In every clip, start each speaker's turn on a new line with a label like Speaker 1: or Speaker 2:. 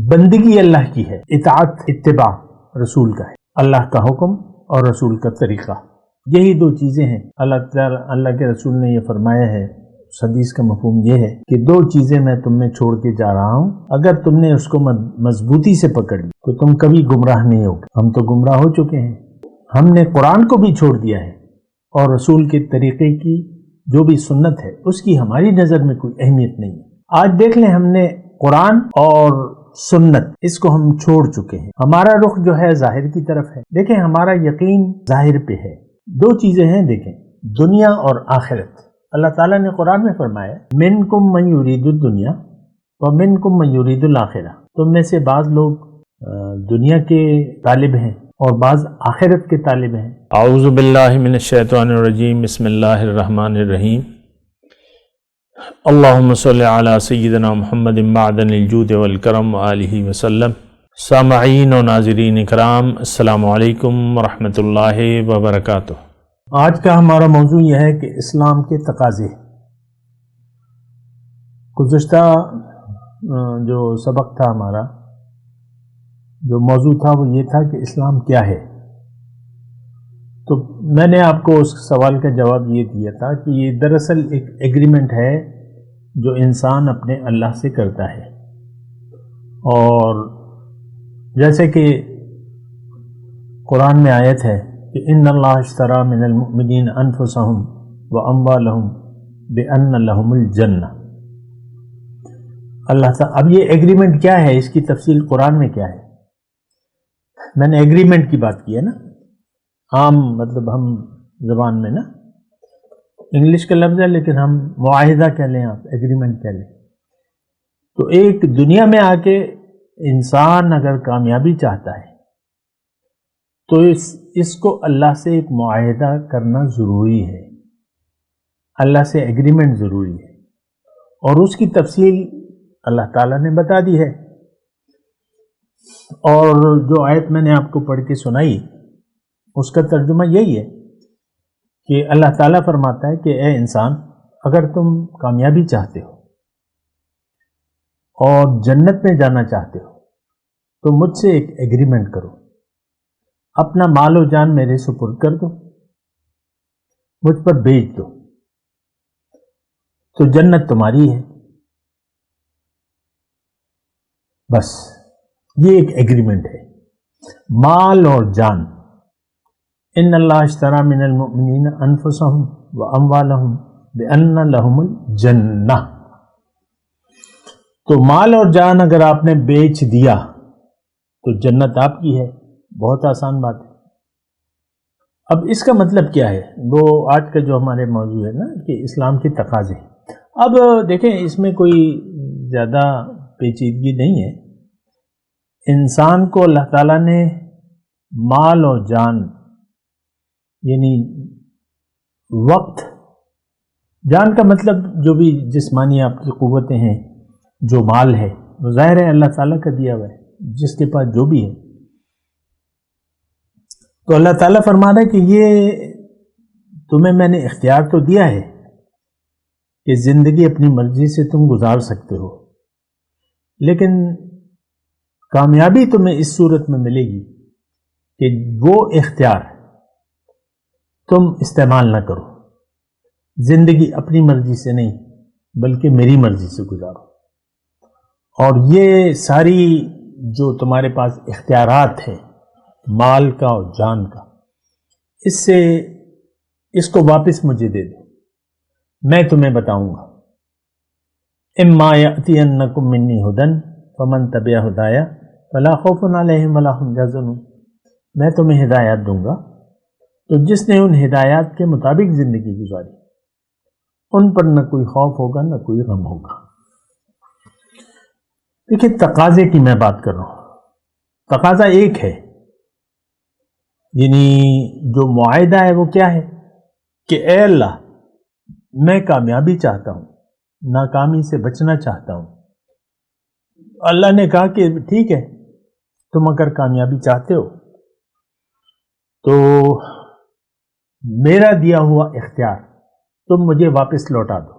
Speaker 1: بندگی اللہ کی ہے، اطاعت اتباع رسول کا ہے، اللہ کا حکم اور رسول کا طریقہ، یہی دو چیزیں ہیں۔ اللہ کے رسول نے یہ فرمایا ہے، اس حدیث کا مفہوم یہ ہے کہ دو چیزیں میں تم میں چھوڑ کے جا رہا ہوں، اگر تم نے اس کو مضبوطی سے پکڑ لی تو تم کبھی گمراہ نہیں ہوگے۔ ہم تو گمراہ ہو چکے ہیں، ہم نے قرآن کو بھی چھوڑ دیا ہے، اور رسول کے طریقے کی جو بھی سنت ہے اس کی ہماری نظر میں کوئی اہمیت نہیں ہے۔ آج دیکھ لیں، ہم نے قرآن اور سنت اس کو ہم چھوڑ چکے ہیں، ہمارا رخ جو ہے ظاہر کی طرف ہے۔ دیکھیں، ہمارا یقین ظاہر پہ ہے۔ دو چیزیں ہیں، دیکھیں، دنیا اور آخرت۔ اللہ تعالیٰ نے قرآن میں فرمایا منکم من یرید الدنیا ومنکم من یرید الآخرہ، تم میں سے بعض لوگ دنیا کے طالب ہیں اور بعض آخرت کے طالب ہیں۔
Speaker 2: اعوذ باللہ من الشیطان الرجیم، بسم اللہ الرحمن الرحیم۔ اللہم صلی علی سیدنا محمد معدن الجود والکرم وآلہ وسلم۔ سامعین و ناظرین اکرام، السلام علیکم ورحمۃ اللہ وبرکاتہ۔
Speaker 1: آج کا ہمارا موضوع یہ ہے کہ اسلام کے تقاضے۔ گزشتہ جو سبق تھا ہمارا، جو موضوع تھا وہ یہ تھا کہ اسلام کیا ہے۔ تو میں نے آپ کو اس سوال کا جواب یہ دیا تھا کہ یہ دراصل ایک ایگریمنٹ ہے جو انسان اپنے اللہ سے کرتا ہے، اور جیسے کہ قرآن میں آیت ہے کہ ان اللہ اشتری من المؤمنین انفسہم واموالہم بان لہم الجنہ۔ اللہ تعالیٰ، اب یہ ایگریمنٹ کیا ہے، اس کی تفصیل قرآن میں کیا ہے؟ میں نے ایگریمنٹ کی بات کی ہے نا، عام مطلب ہم زبان میں نا، انگلش کا لفظ ہے لیکن ہم معاہدہ کہہ لیں، آپ ایگریمنٹ کہہ لیں۔ تو ایک دنیا میں آ کے انسان اگر کامیابی چاہتا ہے تو اس کو اللہ سے ایک معاہدہ کرنا ضروری ہے، اللہ سے ایگریمنٹ ضروری ہے، اور اس کی تفصیل اللہ تعالیٰ نے بتا دی ہے۔ اور جو آیت میں نے آپ کو پڑھ کے سنائی، اس کا ترجمہ یہی ہے کہ اللہ تعالیٰ فرماتا ہے کہ اے انسان، اگر تم کامیابی چاہتے ہو اور جنت میں جانا چاہتے ہو تو مجھ سے ایک ایگریمنٹ کرو، اپنا مال و جان میرے سپرد کر دو، مجھ پر بیچ دو، تو جنت تمہاری ہے۔ بس یہ ایک ایگریمنٹ ہے، مال اور جان۔ ان اللہ اشتری من المؤمنین انفسہم واموالہم بان لہم الجنہ۔ تو مال اور جان اگر آپ نے بیچ دیا تو جنت آپ کی ہے، بہت آسان بات ہے۔ اب اس کا مطلب کیا ہے؟ وہ آج کا جو ہمارے موضوع ہے نا کہ اسلام کے تقاضے۔ اب دیکھیں، اس میں کوئی زیادہ پیچیدگی نہیں ہے۔ انسان کو اللہ تعالیٰ نے مال اور جان، یعنی وقت، جان کا مطلب جو بھی جسمانی آپ کی قوتیں ہیں، جو مال ہے وہ ظاہر ہے اللہ تعالیٰ کا دیا ہوا ہے، جس کے پاس جو بھی ہے۔ تو اللہ تعالیٰ فرما رہا ہے کہ یہ تمہیں میں نے اختیار تو دیا ہے کہ زندگی اپنی مرضی سے تم گزار سکتے ہو، لیکن کامیابی تمہیں اس صورت میں ملے گی کہ وہ اختیار تم استعمال نہ کرو، زندگی اپنی مرضی سے نہیں بلکہ میری مرضی سے گزارو، اور یہ ساری جو تمہارے پاس اختیارات ہیں مال کا اور جان کا، اس کو واپس مجھے دے دو، میں تمہیں بتاؤں گا۔ اما یأتینکم منی ھدی فمن تبع ھدایا فلا خوف علیہم ولا ھم یحزنون۔ میں تمہیں ہدایات دوں گا، تو جس نے ان ہدایات کے مطابق زندگی گزاری ان پر نہ کوئی خوف ہوگا نہ کوئی غم ہوگا۔ دیکھیں، تقاضے کی میں بات کر رہا ہوں۔ تقاضا ایک ہے، یعنی جو معاہدہ ہے وہ کیا ہے کہ اے اللہ، میں کامیابی چاہتا ہوں، ناکامی سے بچنا چاہتا ہوں۔ اللہ نے کہا کہ ٹھیک ہے، تم اگر کامیابی چاہتے ہو تو میرا دیا ہوا اختیار تم مجھے واپس لوٹا دو۔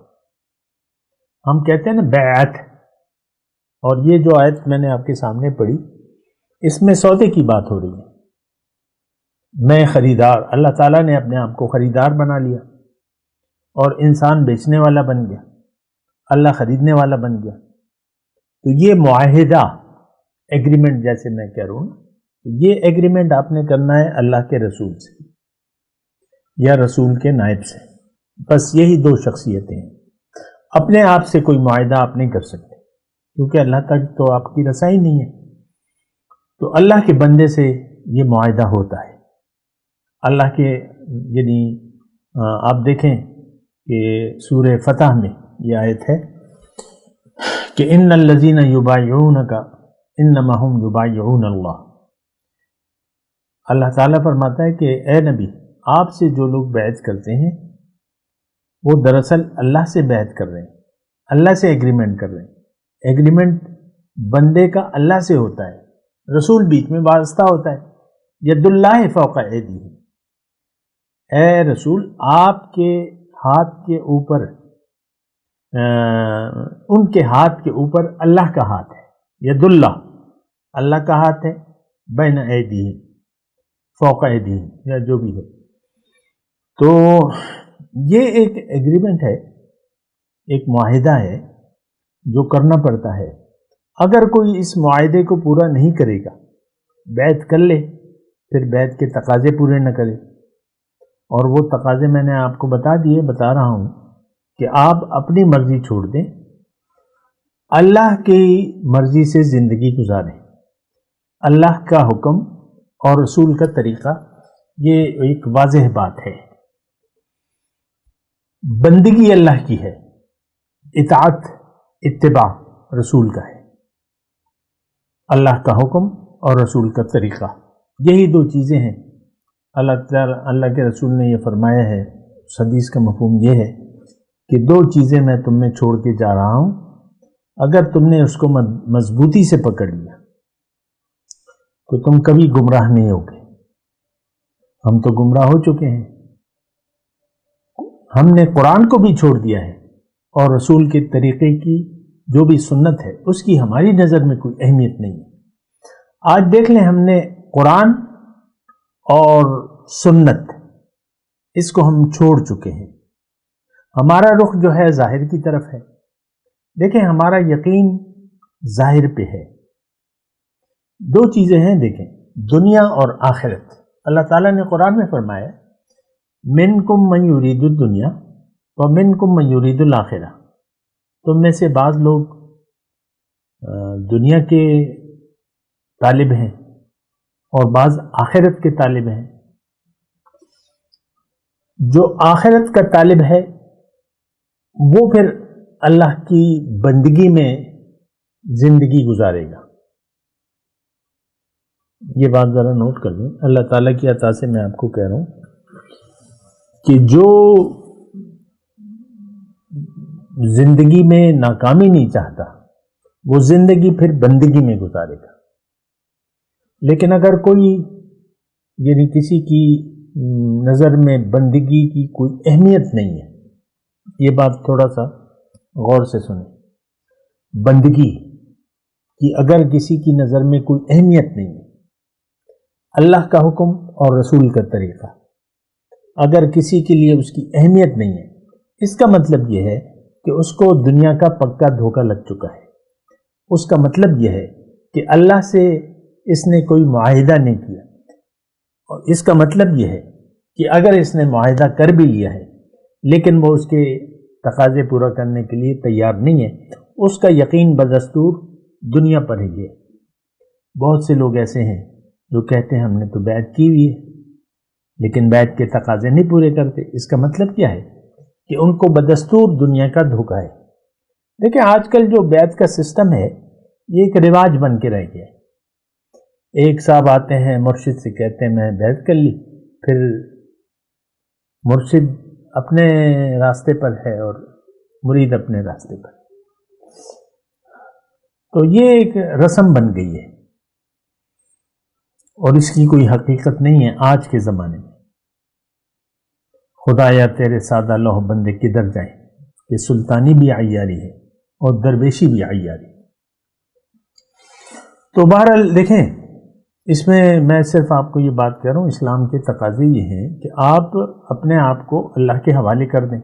Speaker 1: ہم کہتے ہیں نا بیعت، اور یہ جو آیت میں نے آپ کے سامنے پڑھی، اس میں سودے کی بات ہو رہی ہے۔ میں خریدار، اللہ تعالیٰ نے اپنے آپ کو خریدار بنا لیا اور انسان بیچنے والا بن گیا، اللہ خریدنے والا بن گیا۔ تو یہ معاہدہ، ایگریمنٹ جیسے میں کہہ رہا ہوں، یہ ایگریمنٹ آپ نے کرنا ہے اللہ کے رسول سے یا رسول کے نائب سے۔ بس یہی دو شخصیتیں ہیں۔ اپنے آپ سے کوئی معاہدہ آپ نہیں کر سکتے، کیونکہ اللہ تک تو آپ کی رسائی نہیں ہے۔ تو اللہ کے بندے سے یہ معاہدہ ہوتا ہے۔ اللہ کے یعنی آپ دیکھیں کہ سورہ فتح میں یہ آیت ہے کہ ان الذین یبایعونک انما هم یبایعون اللہ۔ اللہ تعالیٰ فرماتا ہے کہ اے نبی، آپ سے جو لوگ بیعت کرتے ہیں وہ دراصل اللہ سے بیعت کر رہے ہیں، اللہ سے ایگریمنٹ کر رہے ہیں۔ ایگریمنٹ بندے کا اللہ سے ہوتا ہے، رسول بیچ میں واسطہ ہوتا ہے۔ ید اللہ فوق ایدیہم، اے رسول آپ کے ہاتھ کے اوپر، ان کے ہاتھ کے اوپر اللہ کا ہاتھ ہے۔ ید اللہ کا ہاتھ ہے، بین ایدیہم، فوق ایدیہم، یا جو بھی ہے۔ تو یہ ایک ایگریمنٹ ہے، ایک معاہدہ ہے جو کرنا پڑتا ہے۔ اگر کوئی اس معاہدے کو پورا نہیں کرے گا، بیعت کر لے پھر بیعت کے تقاضے پورے نہ کرے، اور وہ تقاضے میں نے آپ کو بتا رہا ہوں کہ آپ اپنی مرضی چھوڑ دیں، اللہ کی مرضی سے زندگی گزاریں، اللہ کا حکم اور رسول کا طریقہ، یہ ایک واضح بات ہے۔ بندگی اللہ کی ہے، اطاعت اتباع رسول کا ہے، اللہ کا حکم اور رسول کا طریقہ، یہی دو چیزیں ہیں۔ اللہ کے رسول نے یہ فرمایا ہے، اس حدیث کا مفہوم یہ ہے کہ دو چیزیں میں تم میں چھوڑ کے جا رہا ہوں، اگر تم نے اس کو مضبوطی سے پکڑ لیا تو تم کبھی گمراہ نہیں ہوگے۔ ہم تو گمراہ ہو چکے ہیں، ہم نے قرآن کو بھی چھوڑ دیا ہے، اور رسول کے طریقے کی جو بھی سنت ہے اس کی ہماری نظر میں کوئی اہمیت نہیں ہے۔ آج دیکھ لیں، ہم نے قرآن اور سنت اس کو ہم چھوڑ چکے ہیں، ہمارا رخ جو ہے ظاہر کی طرف ہے۔ دیکھیں، ہمارا یقین ظاہر پہ ہے۔ دو چیزیں ہیں، دیکھیں، دنیا اور آخرت۔ اللہ تعالیٰ نے قرآن میں فرمایا منکم من یرید الدنیا ومنکم من یرید الآخرہ، تم میں سے بعض لوگ دنیا کے طالب ہیں اور بعض آخرت کے طالب ہیں۔ جو آخرت کا طالب ہے وہ پھر اللہ کی بندگی میں زندگی گزارے گا۔ یہ بات ذرا نوٹ کر لیں، اللہ تعالیٰ کی عطا سے میں آپ کو کہہ رہا ہوں کہ جو زندگی میں ناکامی نہیں چاہتا وہ زندگی پھر بندگی میں گزارے گا۔ لیکن اگر کوئی یعنی کسی کی نظر میں بندگی کی کوئی اہمیت نہیں ہے، یہ بات تھوڑا سا غور سے سنیں، بندگی کی اگر کسی کی نظر میں کوئی اہمیت نہیں ہے، اللہ کا حکم اور رسول کا طریقہ اگر کسی کے لیے اس کی اہمیت نہیں ہے، اس کا مطلب یہ ہے کہ اس کو دنیا کا پکا دھوکہ لگ چکا ہے۔ اس کا مطلب یہ ہے کہ اللہ سے اس نے کوئی معاہدہ نہیں کیا، اور اس کا مطلب یہ ہے کہ اگر اس نے معاہدہ کر بھی لیا ہے لیکن وہ اس کے تقاضے پورا کرنے کے لیے تیار نہیں ہے، اس کا یقین بدستور دنیا پر ہی ہے۔ بہت سے لوگ ایسے ہیں جو کہتے ہیں ہم نے تو بیعت کی ہوئی ہے لیکن بیعت کے تقاضے نہیں پورے کرتے۔ اس کا مطلب کیا ہے کہ ان کو بدستور دنیا کا دھوکہ ہے۔ دیکھیں، آج کل جو بیعت کا سسٹم ہے یہ ایک رواج بن کے رہ گیا ہے۔ ایک صاحب آتے ہیں مرشد سے کہتے ہیں میں بیعت کر لی، پھر مرشد اپنے راستے پر ہے اور مرید اپنے راستے پر، تو یہ ایک رسم بن گئی ہے اور اس کی کوئی حقیقت نہیں ہے آج کے زمانے میں۔ خدایا تیرے سادہ لوح بندے کدھر جائیں کہ سلطانی بھی عیاری ہے اور درویشی بھی عیاری ہے۔ تو بہرحال دیکھیں، اس میں صرف آپ کو یہ بات کہہ رہا ہوں، اسلام کے تقاضے یہ ہیں کہ آپ اپنے آپ کو اللہ کے حوالے کر دیں۔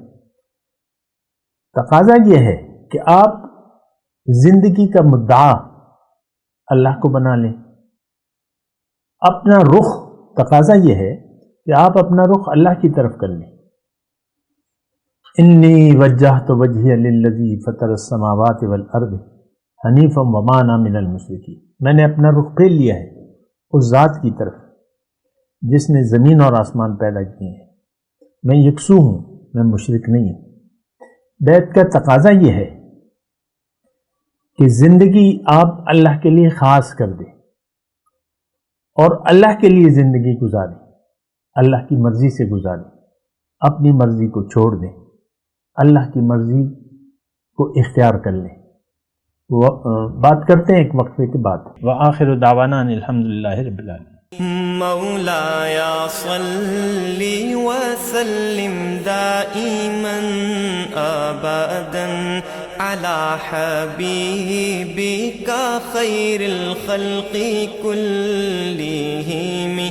Speaker 1: تقاضا یہ ہے کہ آپ زندگی کا مدعا اللہ کو بنا لیں۔ اپنا رخ، تقاضا یہ ہے کہ آپ اپنا رخ اللہ کی طرف کر لیں۔ انی وجہت وجہی للذی فطر السماوات والارض حنیفا وما انا من المشرکین، میں نے اپنا رخ پھیر لیا ہے اس ذات کی طرف جس نے زمین اور آسمان پیدا کیے ہیں، میں یکسو ہوں، میں مشرک نہیں ہوں۔ بیعت کا تقاضا یہ ہے کہ زندگی آپ اللہ کے لیے خاص کر دیں اور اللہ کے لیے زندگی گزاریں، اللہ کی مرضی سے گزاریں، اپنی مرضی کو چھوڑ دیں، اللہ کی مرضی کو اختیار کر لیں۔ بات کرتے ہیں ایک وقفے کے بعد۔ وآخر دعوانا ان الحمدللہ رب العالمین۔
Speaker 3: مولاي صل وسلم دائما ابدا على حبيبك خير الخلق كلهم